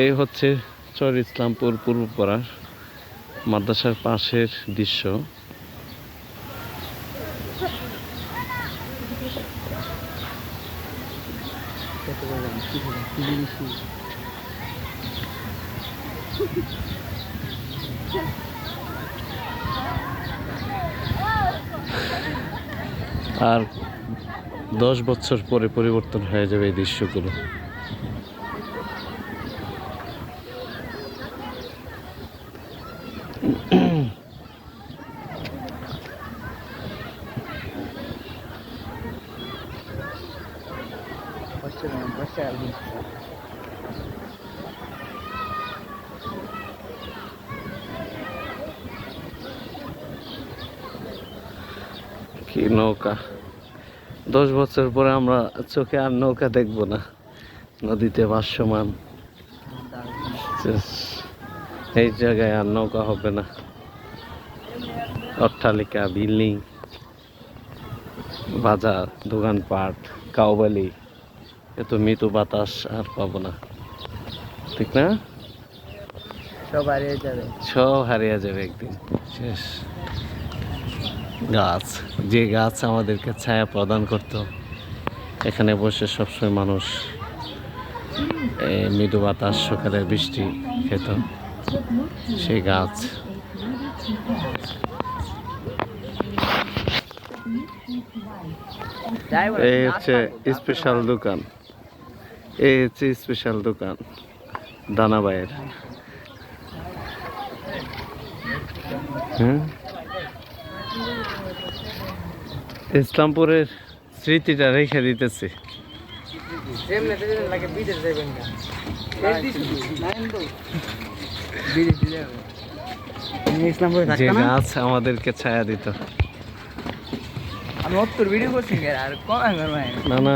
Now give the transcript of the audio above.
এই হচ্ছে চর ইসলামপুর পূর্বপাড়ার মাদ্রাসার পাশের দৃশ্য। আর 10 বছর পরে পরিবর্তন হয়ে যাবে এই দৃশ্যগুলো। কি নৌকা, 10 বছর পরে আমরা চোখে আর নৌকা দেখবো না, নদীতে ভাসমান। এই জায়গায় আর নৌকা হবে না, অট্টালিকা, বিল্ডিং, বাজার, দোকানপাট, কাউবালি, এত মৃদু বাতাস আর পাবো না, ঠিক না? সব হারিয়ে যাবে, সব হারিয়ে যাবে একদিন, শেষ। গাছ, যে গাছ আমাদেরকে ছায়া প্রদান করত, এখানে বসে সবসময় মানুষ মৃদু বাতাস, সকালের বৃষ্টি খেত, সেই গাছ এই হচ্ছে স্পেশাল দোকান। এই হচ্ছে স্পেশাল দোকান দানাবাইয়ের। হ্যাঁ, ইসলামপুরের স্মৃতিটা রেখে দিতেছে। যে গাছ আমাদেরকে ছায়া দিত। আমি ভিডিও করছি আর না না